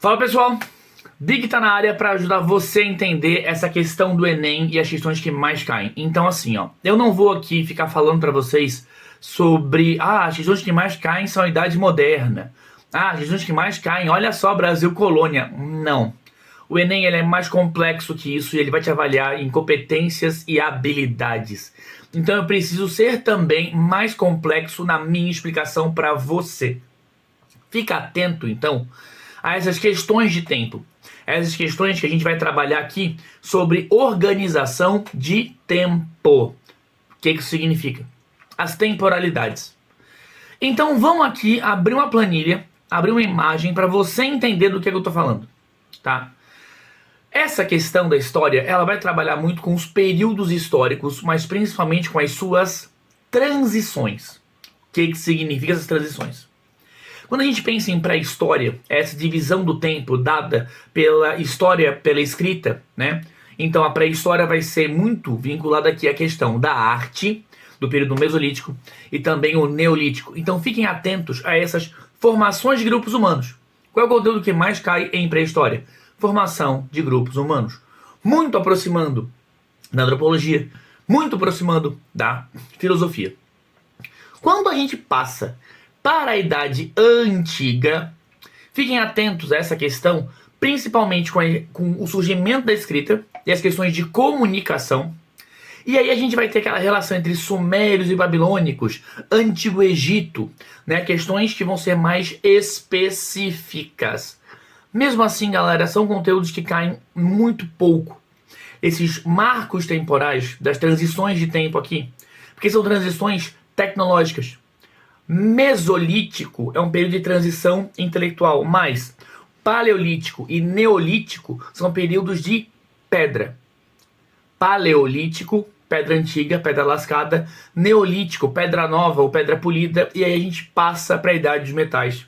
Fala pessoal, Big tá na área para ajudar você a entender essa questão do Enem e as questões que mais caem. Então assim, eu não vou aqui ficar falando para vocês sobre as questões que mais caem são a Idade Moderna. As questões que mais caem, olha só, Brasil Colônia. Não. O Enem ele é mais complexo que isso e ele vai te avaliar em competências e habilidades. Então eu preciso ser também mais complexo na minha explicação para você. Fica atento, então, a essas questões de tempo. Essas questões que a gente vai trabalhar aqui sobre organização de tempo. O que isso significa? As temporalidades. Então vamos aqui abrir uma planilha, abrir uma imagem para você entender do que eu estou falando, tá? Essa questão da história, ela vai trabalhar muito com os períodos históricos, mas principalmente com as suas transições. O que significa essas transições? Quando a gente pensa em pré-história, essa divisão do tempo dada pela história, pela escrita, né? Então a pré-história vai ser muito vinculada aqui à questão da arte, do período mesolítico e também o neolítico. Então fiquem atentos a essas formações de grupos humanos. Qual é o conteúdo que mais cai em pré-história? Formação de grupos humanos. Muito aproximando da antropologia, muito aproximando da filosofia. Quando a gente passa para a Idade Antiga, fiquem atentos a essa questão, principalmente com o surgimento da escrita e as questões de comunicação. E aí a gente vai ter aquela relação entre sumérios e babilônicos, Antigo Egito, né? Questões que vão ser mais específicas. Mesmo assim, galera, são conteúdos que caem muito pouco. Esses marcos temporais das transições de tempo aqui, porque são transições tecnológicas. Mesolítico é um período de transição intelectual, mas paleolítico e neolítico são períodos de pedra. Paleolítico, pedra antiga, pedra lascada. Neolítico, pedra nova ou pedra polida. E aí a gente passa para a idade dos metais.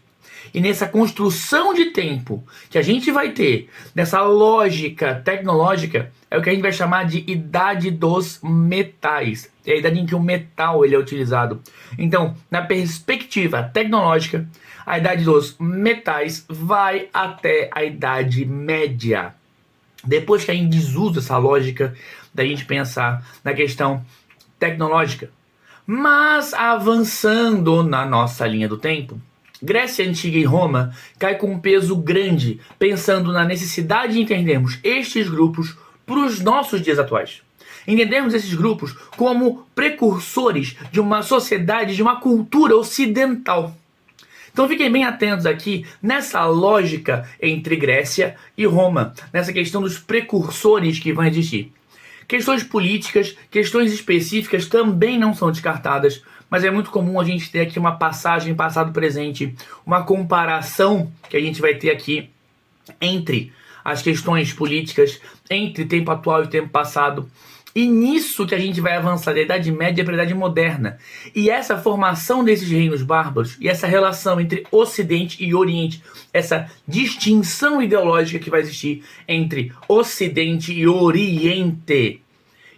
E nessa construção de tempo que a gente vai ter, nessa lógica tecnológica, é o que a gente vai chamar de idade dos metais. É a idade em que o metal ele é utilizado. Então, na perspectiva tecnológica, a idade dos metais vai até a Idade Média. Depois que a gente desusa essa lógica da gente pensar na questão tecnológica. Mas avançando na nossa linha do tempo, Grécia Antiga e Roma cai com um peso grande, pensando na necessidade de entendermos estes grupos para os nossos dias atuais. Entendermos esses grupos como precursores de uma sociedade, de uma cultura ocidental. Então fiquem bem atentos aqui nessa lógica entre Grécia e Roma, nessa questão dos precursores que vão existir. Questões políticas, questões específicas também não são descartadas, mas é muito comum a gente ter aqui uma passagem passado-presente, uma comparação que a gente vai ter aqui entre as questões políticas, entre tempo atual e tempo passado. E nisso que a gente vai avançar da Idade Média para a Idade Moderna. E essa formação desses reinos bárbaros e essa relação entre Ocidente e Oriente, essa distinção ideológica que vai existir entre Ocidente e Oriente.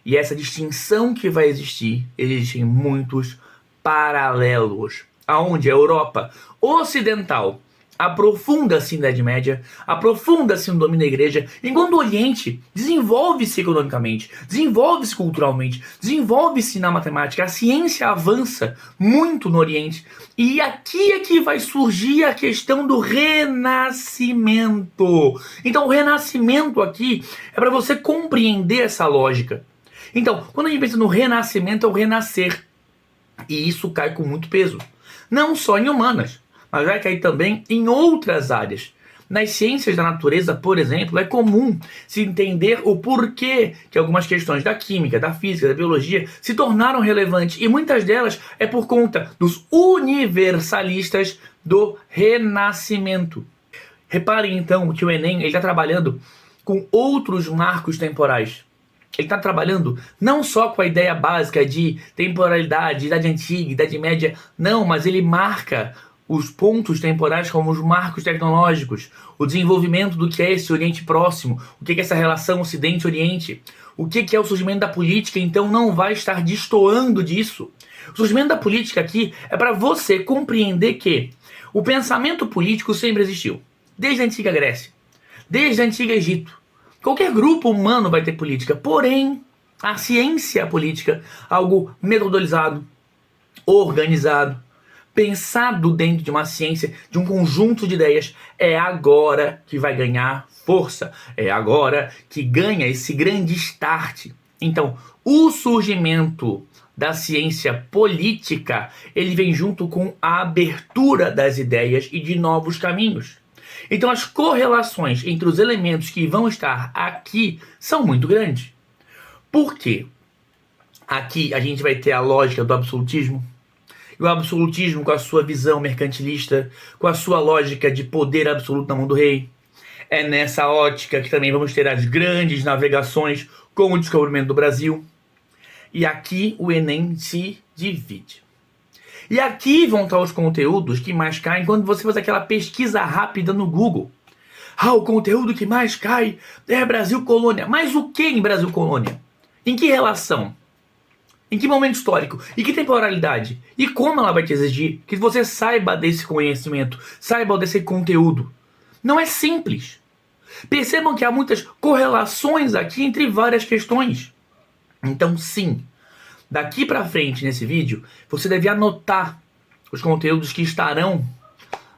E essa distinção que vai existir, existem muitos paralelos. Aonde a Europa Ocidental aprofunda-se na Idade Média, aprofunda-se no domínio da igreja, enquanto o Oriente desenvolve-se economicamente, desenvolve-se culturalmente, desenvolve-se na matemática, a ciência avança muito no Oriente, e aqui é que vai surgir a questão do renascimento. Então o renascimento aqui é para você compreender essa lógica. Então, quando a gente pensa no renascimento, é o renascer, e isso cai com muito peso, não só em humanas, mas vai cair também em outras áreas. Nas ciências da natureza, por exemplo, é comum se entender o porquê que algumas questões da química, da física, da biologia se tornaram relevantes. E muitas delas é por conta dos universalistas do Renascimento. Reparem então que o Enem está trabalhando com outros marcos temporais. Ele está trabalhando não só com a ideia básica de temporalidade, Idade Antiga, Idade Média, não, mas ele marca os pontos temporais como os marcos tecnológicos, o desenvolvimento do que é esse Oriente Próximo, o que é essa relação Ocidente-Oriente, o que é o surgimento da política, então não vai estar destoando disso. O surgimento da política aqui é para você compreender que o pensamento político sempre existiu. desde a antiga Grécia, desde a antiga Egito. Qualquer grupo humano vai ter política, porém, a ciência política, algo metodolizado, organizado, pensado dentro de uma ciência, de um conjunto de ideias, é agora que vai ganhar força, é agora que ganha esse grande start. Então, o surgimento da ciência política, ele vem junto com a abertura das ideias e de novos caminhos. Então, as correlações entre os elementos que vão estar aqui são muito grandes. Por quê? Aqui a gente vai ter a lógica do absolutismo, e o absolutismo com a sua visão mercantilista, com a sua lógica de poder absoluto na mão do rei. É nessa ótica que também vamos ter as grandes navegações com o descobrimento do Brasil. E aqui o Enem se divide. E aqui vão estar os conteúdos que mais caem quando você faz aquela pesquisa rápida no Google. O conteúdo que mais cai é Brasil Colônia. Mas o que em Brasil Colônia? Em que relação? Em que momento histórico? E que temporalidade? E como ela vai te exigir que você saiba desse conhecimento, saiba desse conteúdo? Não é simples. Percebam que há muitas correlações aqui entre várias questões. Então, sim, daqui para frente nesse vídeo, você deve anotar os conteúdos que estarão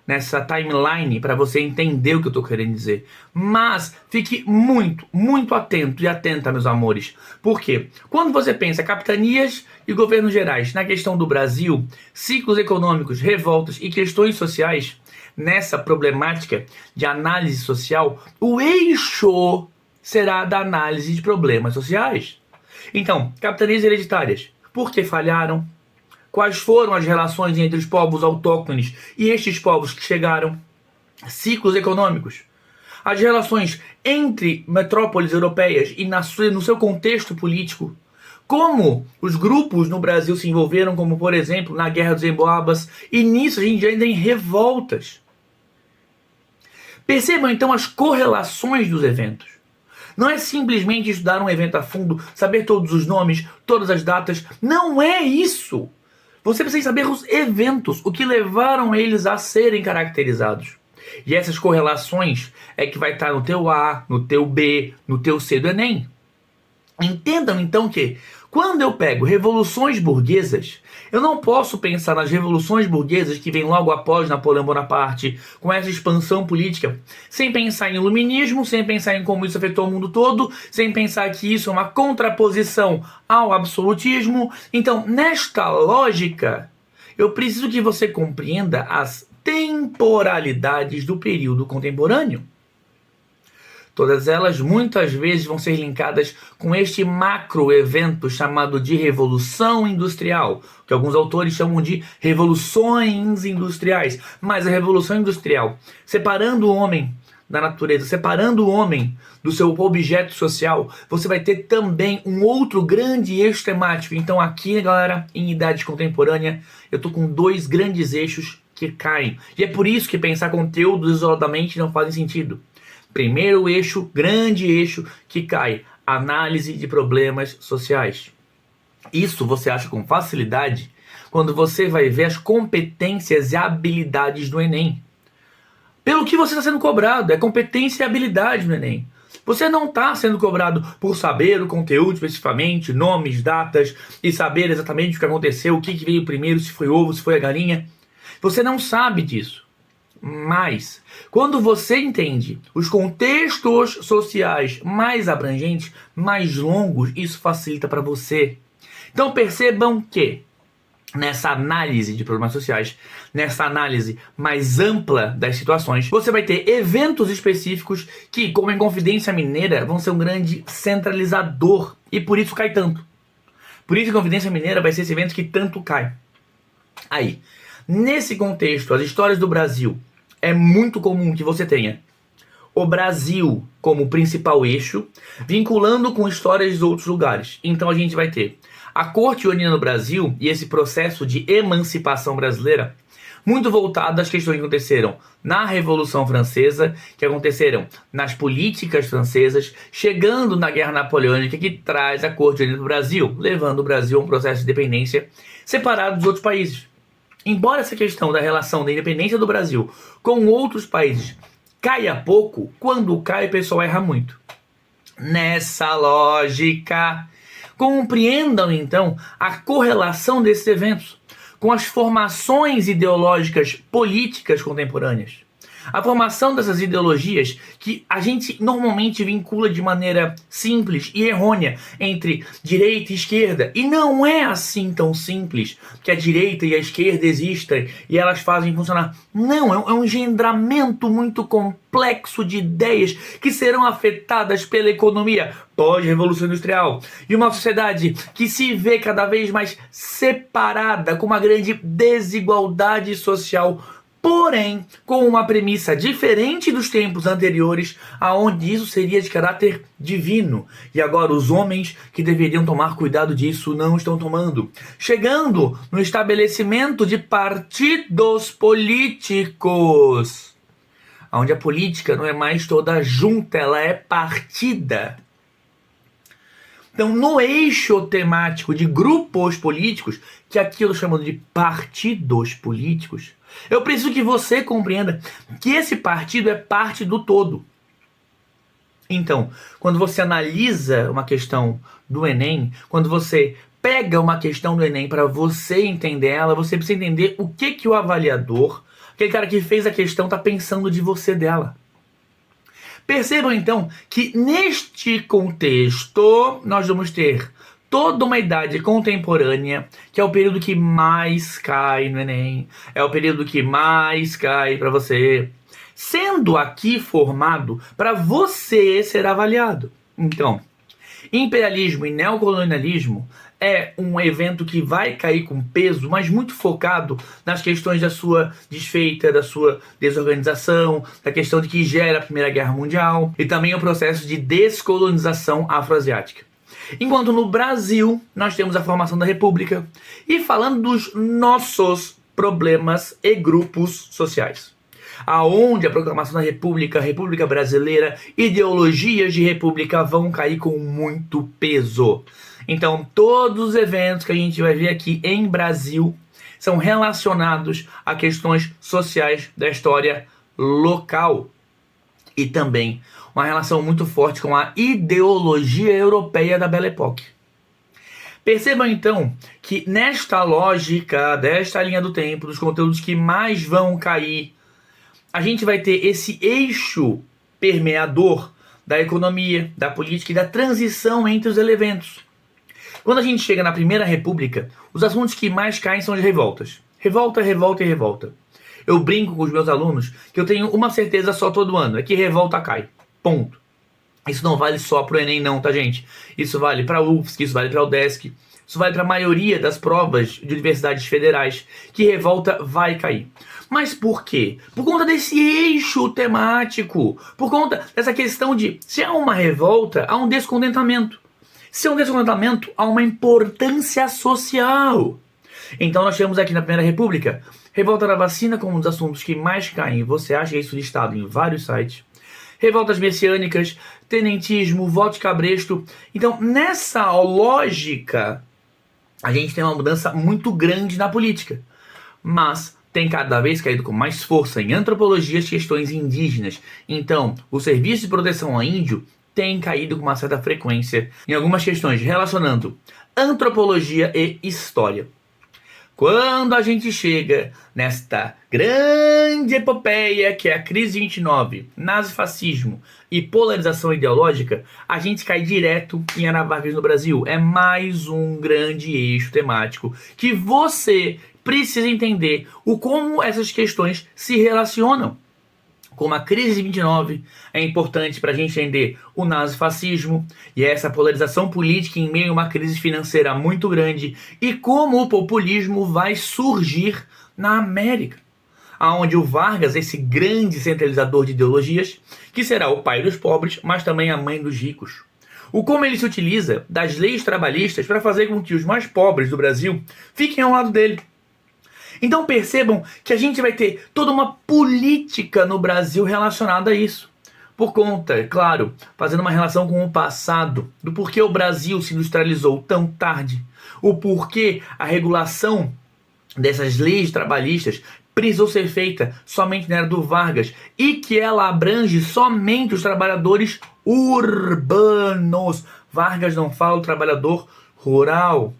nessa timeline para você entender o que eu estou querendo dizer. Mas fique muito, muito atento e atenta, meus amores. Por quê? Quando você pensa capitanias e governos gerais na questão do Brasil, ciclos econômicos, revoltas e questões sociais, nessa problemática de análise social, o eixo será da análise de problemas sociais. Então, capitanias hereditárias, por que falharam? Quais foram as relações entre os povos autóctones e estes povos que chegaram? Ciclos econômicos. As relações entre metrópoles europeias e no seu contexto político. Como os grupos no Brasil se envolveram, como por exemplo na Guerra dos Emboabas, e nisso a gente ainda tem revoltas. Percebam então as correlações dos eventos. Não é simplesmente estudar um evento a fundo, saber todos os nomes, todas as datas. Não é isso! Você precisa saber os eventos, o que levaram eles a serem caracterizados. E essas correlações é que vai estar no teu A, no teu B, no teu C do Enem. Entendam então que, quando eu pego revoluções burguesas, eu não posso pensar nas revoluções burguesas que vêm logo após Napoleão Bonaparte, com essa expansão política, sem pensar em iluminismo, sem pensar em como isso afetou o mundo todo, sem pensar que isso é uma contraposição ao absolutismo. Então, nesta lógica, eu preciso que você compreenda as temporalidades do período contemporâneo. Todas elas muitas vezes vão ser linkadas com este macro evento chamado de Revolução Industrial, que alguns autores chamam de revoluções industriais. Mas a Revolução Industrial, separando o homem da natureza, separando o homem do seu objeto social, você vai ter também um outro grande eixo temático. Então aqui, galera, em idade contemporânea, eu tô com dois grandes eixos que caem. E é por isso que pensar conteúdos isoladamente não faz sentido. Primeiro eixo, grande eixo que cai, análise de problemas sociais. Isso você acha com facilidade quando você vai ver as competências e habilidades do Enem. Pelo que você está sendo cobrado, é competência e habilidade no Enem. Você não está sendo cobrado por saber o conteúdo especificamente, nomes, datas, e saber exatamente o que aconteceu, o que veio primeiro, se foi ovo, se foi a galinha. Você não sabe disso. Mas, quando você entende os contextos sociais mais abrangentes, mais longos, isso facilita para você. Então percebam que, nessa análise de problemas sociais, nessa análise mais ampla das situações, você vai ter eventos específicos que, como em Confidência Mineira, vão ser um grande centralizador. E por isso cai tanto. Por isso a Confidência Mineira vai ser esse evento que tanto cai. Aí, nesse contexto, as histórias do Brasil, é muito comum que você tenha o Brasil como principal eixo, vinculando com histórias de outros lugares. Então a gente vai ter a corte unida no Brasil e esse processo de emancipação brasileira, muito voltado às questões que aconteceram na Revolução Francesa, que aconteceram nas políticas francesas, chegando na Guerra Napoleônica, que traz a corte unida do Brasil, levando o Brasil a um processo de independência separado dos outros países. Embora essa questão da relação da independência do Brasil com outros países caia pouco, quando cai o pessoal erra muito. Nessa lógica, compreendam então a correlação desses eventos com as formações ideológicas políticas contemporâneas. A formação dessas ideologias que a gente normalmente vincula de maneira simples e errônea entre direita e esquerda. E não é assim tão simples que a direita e a esquerda existem e elas fazem funcionar. Não, é um engendramento muito complexo de ideias que serão afetadas pela economia pós-revolução industrial. E uma sociedade que se vê cada vez mais separada, com uma grande desigualdade social, porém, com uma premissa diferente dos tempos anteriores, aonde isso seria de caráter divino. E agora os homens que deveriam tomar cuidado disso não estão tomando. Chegando no estabelecimento de partidos políticos, onde a política não é mais toda junta, ela é partida. Então, no eixo temático de grupos políticos, que aqui eu chamo de partidos políticos, eu preciso que você compreenda que esse partido é parte do todo. Então, quando você analisa uma questão do Enem, quando você pega uma questão do Enem para você entender ela, você precisa entender o que o avaliador, aquele cara que fez a questão, está pensando de você dela. Percebam então que neste contexto nós vamos ter toda uma idade contemporânea, que é o período que mais cai no Enem, é o período que mais cai para você, sendo aqui formado para você ser avaliado. Então, imperialismo e neocolonialismo é um evento que vai cair com peso, mas muito focado nas questões da sua desfeita, da sua desorganização, da questão de que gera a Primeira Guerra Mundial e também o processo de descolonização afroasiática. Enquanto no Brasil nós temos a formação da República e falando dos nossos problemas e grupos sociais, aonde a proclamação da República, República Brasileira, ideologias de República vão cair com muito peso. Então, todos os eventos que a gente vai ver aqui em Brasil são relacionados a questões sociais da história local. E também uma relação muito forte com a ideologia europeia da Belle Époque. Percebam então que nesta lógica, desta linha do tempo, dos conteúdos que mais vão cair, a gente vai ter esse eixo permeador da economia, da política e da transição entre os eventos. Quando a gente chega na Primeira República, os assuntos que mais caem são as revoltas. Revolta, revolta e revolta. Eu brinco com os meus alunos que eu tenho uma certeza só todo ano, é que revolta cai. Ponto. Isso não vale só para o Enem não, tá, gente? Isso vale para a UFSC, isso vale para a UDESC, isso vale para a maioria das provas de universidades federais, que revolta vai cair. Mas por quê? Por conta desse eixo temático, por conta dessa questão de se há uma revolta, há um descontentamento. Se há um descontentamento, há uma importância social. Então nós temos aqui na Primeira República, revolta da vacina como um dos assuntos que mais caem. Você acha isso listado em vários sites. Revoltas messiânicas, tenentismo, voto de cabresto. Então, nessa lógica, a gente tem uma mudança muito grande na política. Mas tem cada vez caído com mais força em antropologia as questões indígenas. Então, o serviço de proteção ao índio tem caído com uma certa frequência em algumas questões relacionando antropologia e história. Quando a gente chega nesta grande epopeia que é a crise de 29, nazifascismo e polarização ideológica, a gente cai direto em Ana Vargas no Brasil. É mais um grande eixo temático que você precisa entender o como essas questões se relacionam. Como a crise de 29 é importante para a gente entender o nazifascismo e essa polarização política em meio a uma crise financeira muito grande e como o populismo vai surgir na América, onde o Vargas, esse grande centralizador de ideologias, que será o pai dos pobres, mas também a mãe dos ricos. O como ele se utiliza das leis trabalhistas para fazer com que os mais pobres do Brasil fiquem ao lado dele. Então percebam que a gente vai ter toda uma política no Brasil relacionada a isso. Por conta, claro, fazendo uma relação com o passado, do porquê o Brasil se industrializou tão tarde, o porquê a regulação dessas leis trabalhistas precisou ser feita somente na era do Vargas e que ela abrange somente os trabalhadores urbanos. Vargas não fala o trabalhador rural.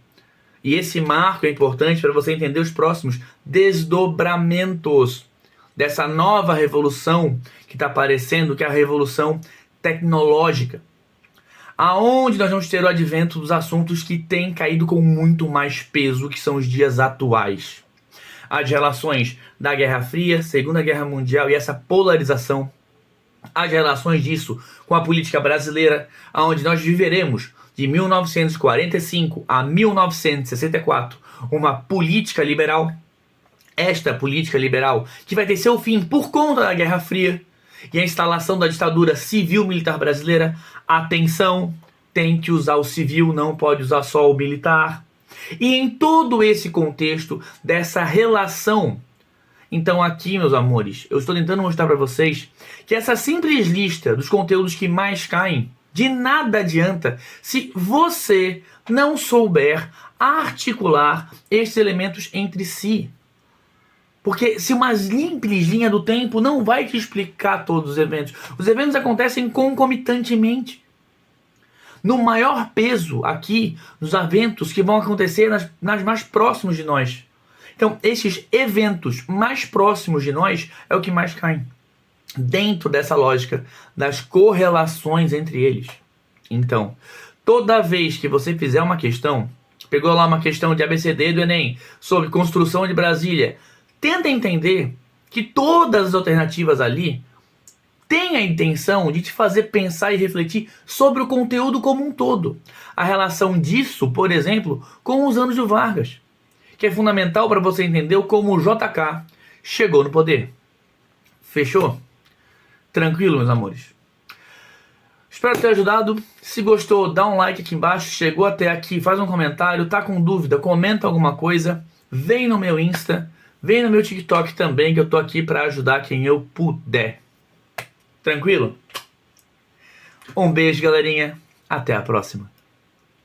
E esse marco é importante para você entender os próximos desdobramentos dessa nova revolução que está aparecendo, que é a revolução tecnológica. Aonde nós vamos ter o advento dos assuntos que têm caído com muito mais peso, que são os dias atuais. As relações da Guerra Fria, Segunda Guerra Mundial e essa polarização. As relações disso com a política brasileira, aonde nós viveremos de 1945 a 1964 uma política liberal. Esta política liberal que vai ter seu fim por conta da Guerra Fria e a instalação da ditadura civil-militar brasileira. Atenção, tem que usar o civil, não pode usar só o militar. E em todo esse contexto dessa relação, então aqui, meus amores, eu estou tentando mostrar para vocês que essa simples lista dos conteúdos que mais caem, de nada adianta se você não souber articular esses elementos entre si. Porque se uma simples linha do tempo não vai te explicar todos os eventos. Os eventos acontecem concomitantemente. No maior peso aqui, nos eventos que vão acontecer nas mais próximos de nós. Então, esses eventos mais próximos de nós é o que mais caem. Dentro dessa lógica das correlações entre eles. Então, toda vez que você fizer uma questão, pegou lá uma questão de ABCD do Enem, sobre construção de Brasília, tenta entender que todas as alternativas ali têm a intenção de te fazer pensar e refletir sobre o conteúdo como um todo. A relação disso, por exemplo, com os anos do Vargas, que é fundamental para você entender como o JK chegou no poder. Fechou? Tranquilo, meus amores? Espero ter ajudado. Se gostou, dá um like aqui embaixo. Chegou até aqui, faz um comentário. Tá com dúvida, comenta alguma coisa. Vem no meu Insta. Vem no meu TikTok também, que eu tô aqui para ajudar quem eu puder. Tranquilo? Um beijo, galerinha. Até a próxima.